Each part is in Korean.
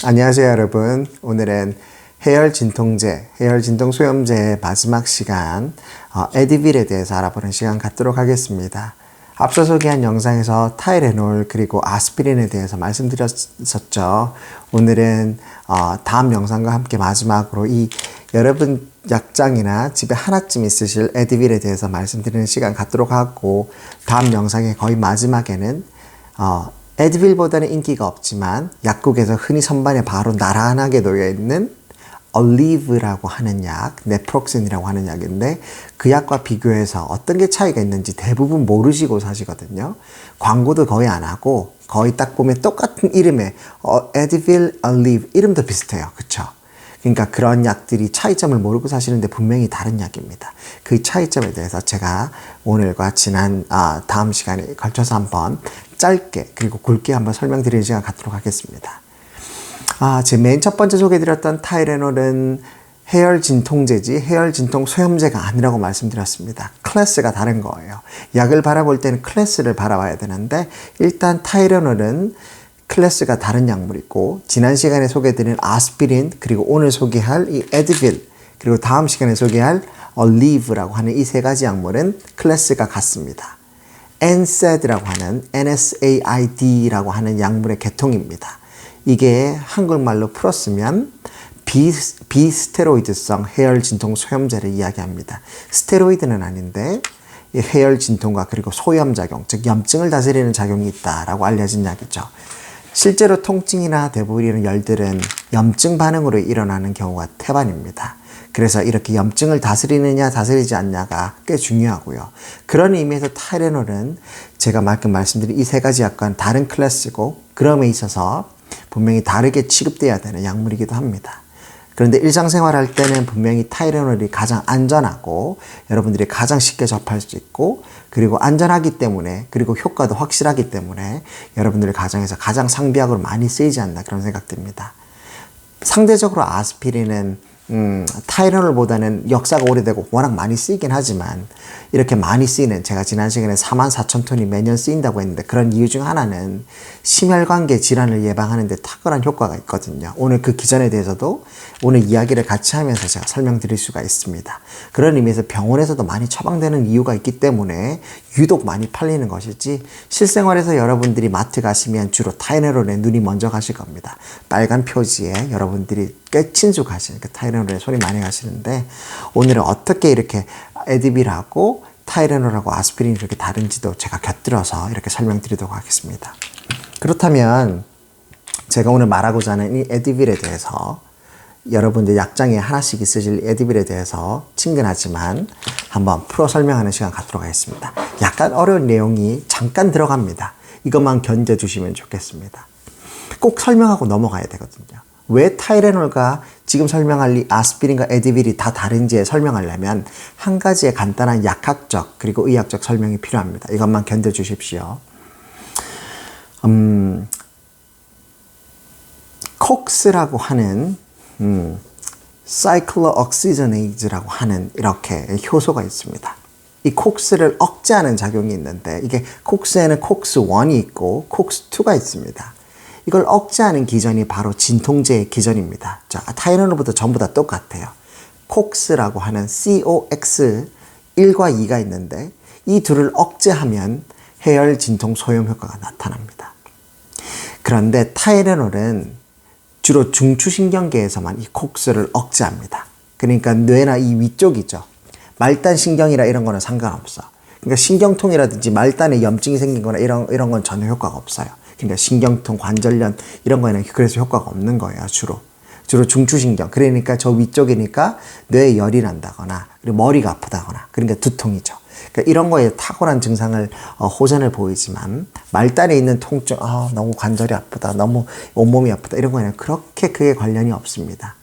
안녕하세요 여러분. 오늘은 해열 진통제, 해열 진통 소염제의 마지막 시간 에드빌에 대해서 알아보는 시간 갖도록 하겠습니다. 앞서 소개한 영상에서 타이레놀 그리고 아스피린에 대해서 말씀드렸었죠. 오늘은 다음 영상과 함께 마지막으로 이 여러분 약장이나 집에 하나쯤 있으실 에드빌에 대해서 말씀드리는 시간 갖도록 하고, 다음 영상의 거의 마지막에는 에드빌보다는 인기가 없지만 약국에서 흔히 선반에 바로 나란하게 놓여있는 얼리브라고 하는 약, 네프록센이라고 하는 약인데, 그 약과 비교해서 어떤 게 차이가 있는지 대부분 모르시고 사시거든요. 광고도 거의 안 하고 거의 딱 보면 똑같은 이름에 에드빌, 얼리브 이름도 비슷해요. 그쵸? 그러니까 그런 약들이 차이점을 모르고 사시는데 분명히 다른 약입니다. 그 차이점에 대해서 제가 오늘과 지난 다음 시간에 걸쳐서 한번 짧게 그리고 굵게 한번 설명드리는 시간 갖도록 하겠습니다. 제 맨 첫 번째 소개해드렸던 타이레놀은 해열 진통제지 해열 진통 소염제가 아니라고 말씀드렸습니다. 클래스가 다른 거예요. 약을 바라볼 때는 클래스를 바라봐야 되는데, 일단 타이레놀은 클래스가 다른 약물이고, 지난 시간에 소개해드린 아스피린, 그리고 오늘 소개할 이 에드빌, 그리고 다음 시간에 소개할 얼리브라고 하는 이 세 가지 약물은 클래스가 같습니다. NSAID라고 하는 NSAID라고 하는 약물의 계통입니다. 이게 한국말로 풀었으면 비스테로이드성 해열 진통 소염제를 이야기합니다. 스테로이드는 아닌데 해열 진통과 그리고 소염 작용, 즉 염증을 다스리는 작용이 있다라고 알려진 약이죠. 실제로 통증이나 대부분의 열들은 염증 반응으로 일어나는 경우가 태반입니다. 그래서 이렇게 염증을 다스리느냐 다스리지 않냐가 꽤 중요하고요. 그런 의미에서 타이레놀은 제가 방금 말씀드린 이 세 가지 약과는 다른 클래스고, 그럼에 있어서 분명히 다르게 취급돼야 되는 약물이기도 합니다. 그런데 일상생활할 때는 분명히 타이레놀이 가장 안전하고 여러분들이 가장 쉽게 접할 수 있고, 그리고 안전하기 때문에, 그리고 효과도 확실하기 때문에 여러분들의 가정에서 가장 상비약으로 많이 쓰이지 않나 그런 생각 듭니다. 상대적으로 아스피린은 타이레놀보다는 역사가 오래되고 워낙 많이 쓰이긴 하지만, 이렇게 많이 쓰이는, 제가 지난 시간에 44,000톤이 매년 쓰인다고 했는데, 그런 이유 중 하나는 심혈관계 질환을 예방하는 데 탁월한 효과가 있거든요. 오늘 그 기전에 대해서도 오늘 이야기를 같이 하면서 제가 설명드릴 수가 있습니다. 그런 의미에서 병원에서도 많이 처방되는 이유가 있기 때문에 유독 많이 팔리는 것이지, 실생활에서 여러분들이 마트 가시면 주로 타이레놀에 눈이 먼저 가실 겁니다. 빨간 표지에 여러분들이 꽤 친숙하신 그 타이레놀에 손이 많이 가시는데, 오늘은 어떻게 이렇게 에드빌하고 타이레놀하고 아스피린이 이렇게 다른지도 제가 곁들여서 이렇게 설명드리도록 하겠습니다. 그렇다면 제가 오늘 말하고자 하는 이 에드빌에 대해서, 여러분들 약장에 하나씩 있으실 에드빌에 대해서 친근하지만 한번 풀어 설명하는 시간 갖도록 하겠습니다. 약간 어려운 내용이 잠깐 들어갑니다. 이것만 견뎌주시면 좋겠습니다. 꼭 설명하고 넘어가야 되거든요. 왜 타이레놀과 지금 설명할 이 아스피린과 에드빌이 다 다른지 설명하려면 한 가지의 간단한 약학적 그리고 의학적 설명이 필요합니다. 이것만 견뎌주십시오. 콕스라고 하는 사이클로옥시저네이즈라고 하는 이렇게 효소가 있습니다. 이 콕스를 억제하는 작용이 있는데, 이게 콕스에는 콕스1이 있고 콕스2가 있습니다. 이걸 억제하는 기전이 바로 진통제의 기전입니다. 자, 타이레놀부터 전부 다 똑같아요. 콕스라고 하는 COX 1과 2가 있는데, 이 둘을 억제하면 해열 진통 소염 효과가 나타납니다. 그런데 타이레놀은 주로 중추신경계에서만 이 콕스를 억제합니다. 그러니까 뇌나 이 위쪽이죠. 말단 신경이라 이런 거는 상관없어. 그러니까 신경통이라든지 말단에 염증이 생긴 거나 이런 건 전혀 효과가 없어요. 그러니까 신경통, 관절염 이런 거에는 그래서 효과가 없는 거예요. 주로 중추신경. 그러니까 저 위쪽이니까 뇌에 열이 난다거나, 그리고 머리가 아프다거나, 그러니까 두통이죠. 그러니까 이런 거에 탁월한 증상을 호전을 보이지만, 말단에 있는 통증, 너무 관절이 아프다, 너무 온몸이 아프다, 이런 거에는 그렇게 크게 관련이 없습니다.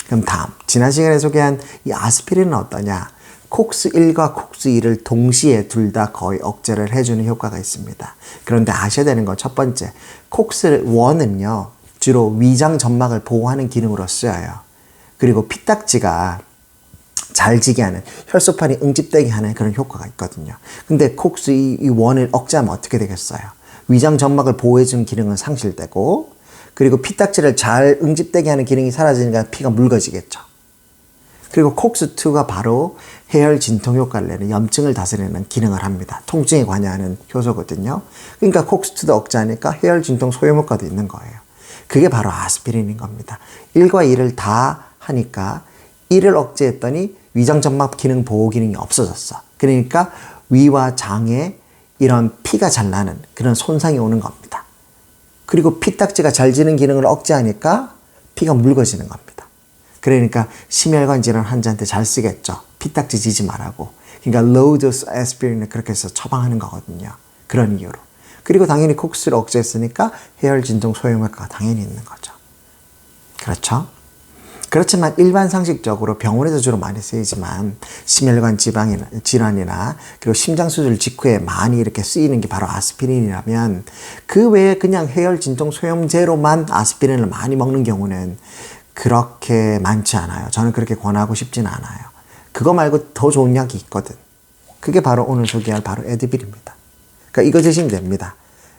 그럼 다음, 지난 시간에 소개한 이 아스피린은 어떠냐? 콕스1과 콕스2를 동시에 둘 다 거의 억제를 해주는 효과가 있습니다. 그런데 아셔야 되는 건 첫 번째, 콕스1은요 주로 위장 점막을 보호하는 기능으로 쓰여요. 그리고 피딱지가 잘 지게 하는, 혈소판이 응집되게 하는 그런 효과가 있거든요. 근데 콕스 이 원을 억제하면 어떻게 되겠어요? 위장 점막을 보호해주는 기능은 상실되고, 그리고 피딱지를 잘 응집되게 하는 기능이 사라지니까 피가 묽어지겠죠. 그리고 콕스2가 바로 해열 진통 효과를 내는 염증을 다스리는 기능을 합니다. 통증에 관여하는 효소거든요. 그러니까 콕스2도 억제하니까 해열 진통 소염 효과도 있는 거예요. 그게 바로 아스피린인 겁니다. 1과 2를 다 하니까 1을 억제했더니 위장점막 기능 보호 기능이 없어졌어. 그러니까 위와 장에 이런 피가 잘 나는 그런 손상이 오는 겁니다. 그리고 피딱지가 잘 지는 기능을 억제하니까 피가 묽어지는 겁니다. 그러니까 심혈관 질환 환자한테 잘 쓰겠죠. 피딱지 지지 말라고. 그러니까 low dose aspirin을 그렇게 해서 처방하는 거거든요. 그런 이유로. 그리고 당연히 콕스를 억제했으니까 해열 진통 소염 효과가 당연히 있는 거죠. 그렇죠? 그렇지만 일반 상식적으로 병원에서 주로 많이 쓰이지만 심혈관 질환이나 그리고 심장 수술 직후에 많이 이렇게 쓰이는 게 바로 아스피린이라면 그 외에 그냥 해열 진통 소염제로만 아스피린을 많이 먹는 경우는 그렇게 많지 않아요. 저는 그렇게 권하고 싶지는 않아요. 그거 말고 더 좋은 약이 있거든. 그게 바로 오늘 소개할 바로 에드빌입니다. 그러니까 이거 드시면 됩니다.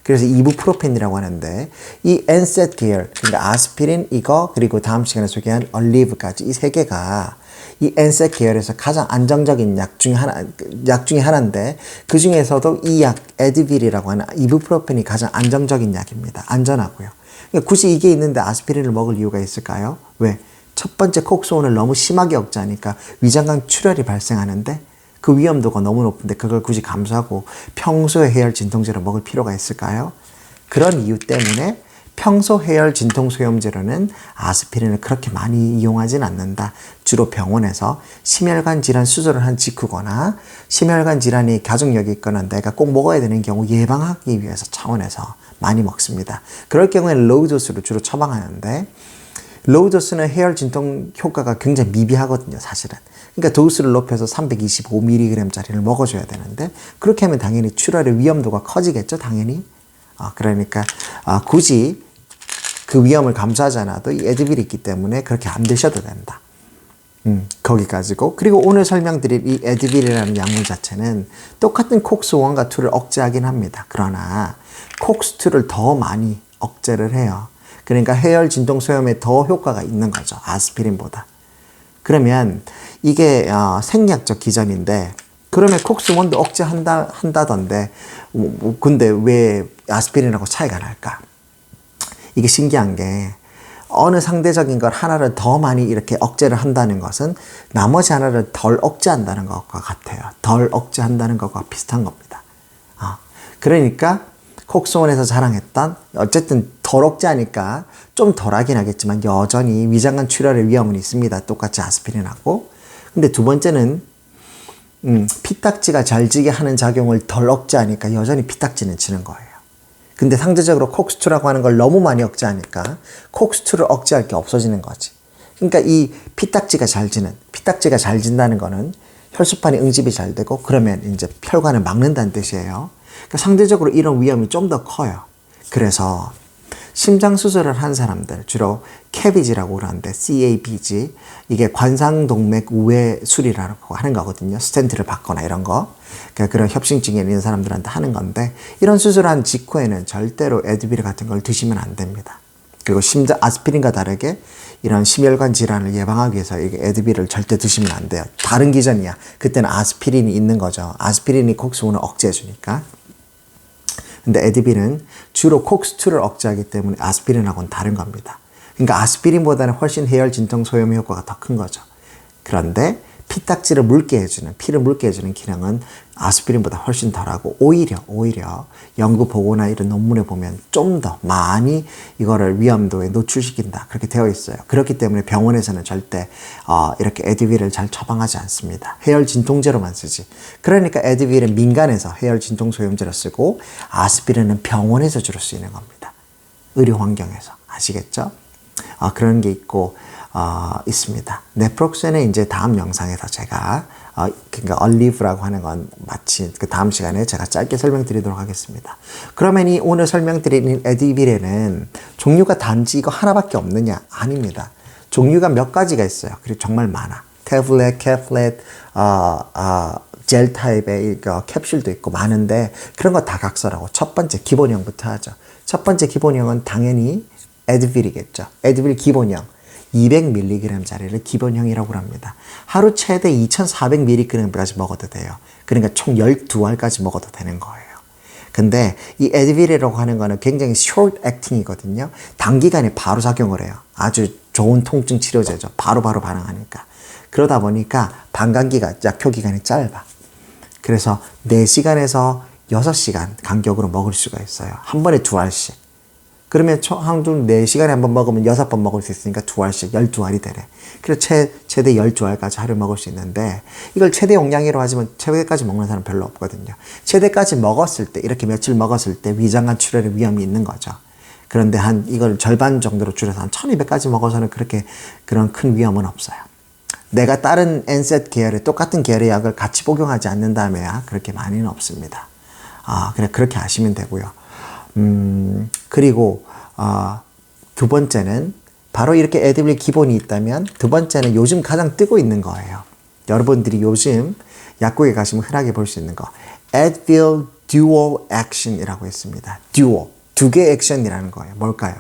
그래서 이부프로펜이라고 하는데 이 NSAID 계열, 그러니까 아스피린 이거 그리고 다음 시간에 소개한 얼리브까지 이 세 개가 이 NSAID 계열에서 가장 안정적인 약 중에 하나인데 그 중에서도 이 약 에드빌이라고 하는 이부프로펜이 가장 안정적인 약입니다. 안전하고요. 그러니까 굳이 이게 있는데 아스피린을 먹을 이유가 있을까요? 왜? 첫 번째 콕스온을 너무 심하게 억제하니까 위장관 출혈이 발생하는데 그 위험도가 너무 높은데 그걸 굳이 감수하고 평소에 해열 진통제를 먹을 필요가 있을까요? 그런 이유 때문에 평소 해열 진통 소염제로는 아스피린을 그렇게 많이 이용하진 않는다. 주로 병원에서 심혈관 질환 수술을 한 직후거나 심혈관 질환이 가족력이 있거나 내가 꼭 먹어야 되는 경우 예방하기 위해서 차원에서 많이 먹습니다. 그럴 경우에는 로우 도스로 주로 처방하는데 로우 도스는 해열 진통 효과가 굉장히 미비하거든요, 사실은. 그러니까 도수를 높여서 325mg짜리를 먹어줘야 되는데 그렇게 하면 당연히 출혈의 위험도가 커지겠죠, 당연히. 그러니까 굳이 그 위험을 감수하지 않아도 이 에드빌이 있기 때문에 그렇게 안 드셔도 된다. 거기까지고. 그리고 오늘 설명드릴 이 에드빌이라는 약물 자체는 똑같은 콕스1과 2를 억제하긴 합니다. 그러나 콕스2를 더 많이 억제를 해요. 그러니까 해열 진통 소염에 더 효과가 있는 거죠. 아스피린보다. 그러면 이게 생리학적 기전인데 그러면 콕스1도 억제한다던데 근데 왜 아스피린하고 차이가 날까? 이게 신기한 게 어느 상대적인 걸 하나를 더 많이 이렇게 억제를 한다는 것은 나머지 하나를 덜 억제한다는 것과 같아요. 덜 억제한다는 것과 비슷한 겁니다. 그러니까 콕스1에서 자랑했던 어쨌든 덜 억제하니까 좀 덜하긴 하겠지만 여전히 위장관 출혈의 위험은 있습니다. 똑같이 아스피린하고. 근데 두 번째는 피딱지가 잘 지게 하는 작용을 덜 억제하니까 여전히 피딱지는 지는 거예요. 근데 상대적으로 콕스2라고 하는 걸 너무 많이 억제하니까 콕스2를 억제할 게 없어지는 거지. 그러니까 이 피딱지가 잘 진다는 거는 혈소판이 응집이 잘 되고 그러면 이제 혈관을 막는다는 뜻이에요. 그러니까 상대적으로 이런 위험이 좀 더 커요. 그래서 심장 수술을 한 사람들, 주로 CABG라고 그러는데 CABG, 이게 관상동맥 우회술이라고 하는 거거든요. 스텐트를 받거나 이런 거. 그러니까 그런 협심증이 있는 사람들한테 하는 건데 이런 수술한 직후에는 절대로 에드빌 같은 걸 드시면 안 됩니다. 그리고 아스피린과 다르게 이런 심혈관 질환을 예방하기 위해서 이게 에드빌을 절대 드시면 안 돼요. 다른 기전이야. 그때는 아스피린이 있는 거죠. 아스피린이 콕스1을 억제해 주니까. 근데 에드빌은 주로 콕스2를 억제하기 때문에 아스피린하고는 다른 겁니다. 그러니까 아스피린보다는 훨씬 해열 진통 소염 효과가 더 큰 거죠. 그런데 피딱지를 묽게 해주는, 피를 묽게 해주는 기능은 아스피린보다 훨씬 덜하고 오히려 연구 보고나 이런 논문에 보면 좀 더 많이 이거를 위험도에 노출시킨다. 그렇게 되어 있어요. 그렇기 때문에 병원에서는 절대 이렇게 에드빌을 잘 처방하지 않습니다. 해열 진통제로만 쓰지. 그러니까 에드빌은 민간에서 해열 진통 소염제로 쓰고 아스피린은 병원에서 주로 쓰이는 겁니다. 의료 환경에서. 아시겠죠? 그런 게 있고 있습니다. 네프록센은 이제 다음 영상에서 제가 그러니까 얼리브라고 하는 건 마치 그 다음 시간에 제가 짧게 설명드리도록 하겠습니다. 그러면 이 오늘 설명드리는 에드빌에는 종류가 단지 이거 하나밖에 없느냐? 아닙니다. 종류가 몇 가지가 있어요. 그리고 정말 많아. 태블렛, 캡슐렛, 젤 타입의 캡슐도 있고 많은데 그런 거 다 각설하고 첫 번째 기본형부터 하죠. 첫 번째 기본형은 당연히 에드빌이겠죠. 에드빌 기본형 200mg짜리를 기본형이라고 합니다. 하루 최대 2400mg까지 먹어도 돼요. 그러니까 총 12알까지 먹어도 되는 거예요. 근데 이 에드빌이라고 하는 거는 굉장히 short acting이거든요. 단기간에 바로 작용을 해요. 아주 좋은 통증 치료제죠. 바로바로 반응하니까. 그러다 보니까 방광기가 약효 기간이 짧아. 그래서 4시간에서 6시간 간격으로 먹을 수가 있어요. 한 번에 2알씩. 그러면 한 4시간에 한 번 먹으면 6번 먹을 수 있으니까 2알씩 12알이 되래. 그래서 최대 12알까지 하루 먹을 수 있는데 이걸 최대 용량으로 하지만 최대까지 먹는 사람 별로 없거든요. 최대까지 먹었을 때 이렇게 며칠 먹었을 때 위장관 출혈의 위험이 있는 거죠. 그런데 이걸 절반 정도로 줄여서 한 1200까지 먹어서는 그런 큰 위험은 없어요. 내가 다른 NSAID 계열의 똑같은 계열의 약을 같이 복용하지 않는다면야 그렇게 많이는 없습니다. 그냥 그렇게 아시면 되고요. 그리고 두 번째는 바로 이렇게 에드빌 기본이 있다면 두 번째는 요즘 가장 뜨고 있는 거예요. 여러분들이 요즘 약국에 가시면 흔하게 볼 수 있는 거 에드빌 듀얼 액션이라고 있습니다. 듀얼, 두 개의 액션이라는 거예요. 뭘까요?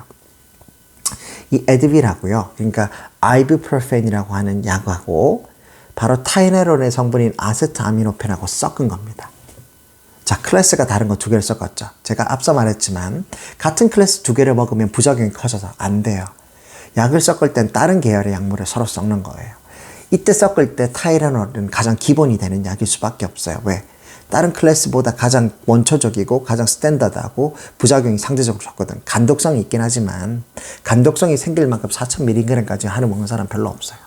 이 에드빌하고요. 그러니까 아이부프로펜이라고 하는 약하고 바로 타이네롤의 성분인 아세트아미노펜하고 섞은 겁니다. 자, 클래스가 다른 거 두 개를 섞었죠. 제가 앞서 말했지만 같은 클래스 두 개를 먹으면 부작용이 커져서 안 돼요. 약을 섞을 땐 다른 계열의 약물을 서로 섞는 거예요. 이때 섞을 때 타이레놀은 가장 기본이 되는 약일 수밖에 없어요. 왜? 다른 클래스보다 가장 원초적이고 가장 스탠다드하고 부작용이 상대적으로 적거든. 간독성이 있긴 하지만 간독성이 생길 만큼 4000mg까지 하루 먹는 사람 별로 없어요.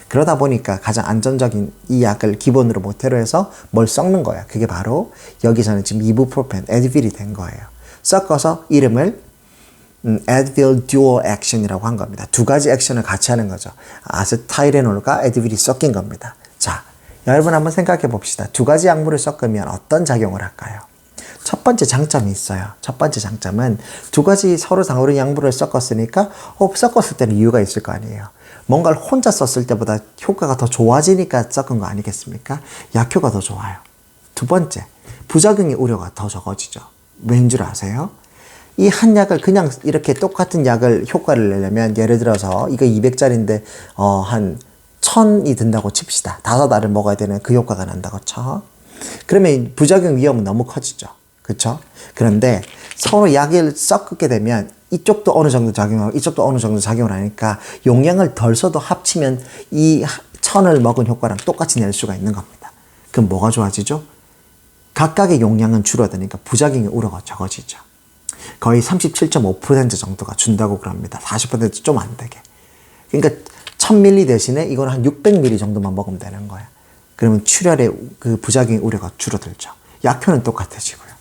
그러다 보니까 가장 안전적인 이 약을 기본으로 모태로 해서 뭘 섞는 거야. 그게 바로 여기서는 지금 이부프로펜, 에드빌이 된 거예요. 섞어서 이름을 에드빌 듀얼 액션이라고 한 겁니다. 두 가지 액션을 같이 하는 거죠. 아세타이레놀과 에드빌이 섞인 겁니다. 자, 여러분 한번 생각해 봅시다. 두 가지 약물을 섞으면 어떤 작용을 할까요? 첫 번째 장점이 있어요. 첫 번째 장점은 두 가지 서로 다른 약물을 섞었으니까 섞었을 때는 이유가 있을 거 아니에요. 뭔가를 혼자 썼을 때보다 효과가 더 좋아지니까 섞은 거 아니겠습니까? 약효가 더 좋아요. 두 번째, 부작용의 우려가 더 적어지죠. 왠 줄 아세요? 이 한 약을 그냥 이렇게 똑같은 약을 효과를 내려면 예를 들어서 이거 200짜리인데 한 1000이 든다고 칩시다. 5알을 먹어야 되는 그 효과가 난다고 쳐. 그러면 부작용 위험은 너무 커지죠. 그렇죠? 그런데 서로 약을 섞게 되면 이쪽도 어느 정도 작용하고 이쪽도 어느 정도 작용을 하니까 용량을 덜 써도 합치면 이 1000을 먹은 효과랑 똑같이 낼 수가 있는 겁니다. 그럼 뭐가 좋아지죠? 각각의 용량은 줄어드니까 부작용의 우려가 적어지죠. 거의 37.5% 정도가 준다고 그럽니다. 40% 좀 안 되게. 그러니까 1000ml 대신에 이거는 한 600ml 정도만 먹으면 되는 거예요. 그러면 출혈의 그 부작용의 우려가 줄어들죠. 약효는 똑같아지고요.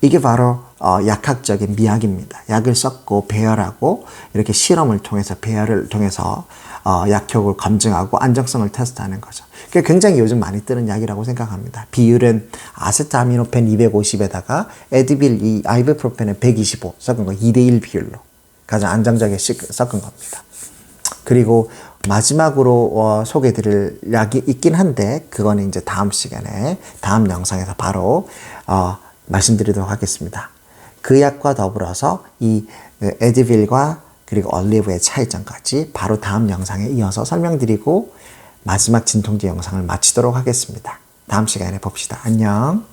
이게 바로 약학적인 미학입니다. 약을 섞고 배열하고 이렇게 실험을 통해서 배열을 통해서 약효를 검증하고 안정성을 테스트하는 거죠. 그게 굉장히 요즘 많이 뜨는 약이라고 생각합니다. 비율은 아세트아미노펜 250에다가 에드빌 이 아이부프로펜은 125 섞은 거 2대1 비율로 가장 안정적이게 섞은 겁니다. 그리고 마지막으로 소개해드릴 약이 있긴 한데 그거는 이제 다음 시간에 다음 영상에서 바로 말씀드리도록 하겠습니다. 그 약과 더불어서 이 에드빌과 그리고 얼리브의 차이점까지 바로 다음 영상에 이어서 설명드리고 마지막 진통제 영상을 마치도록 하겠습니다. 다음 시간에 봅시다. 안녕.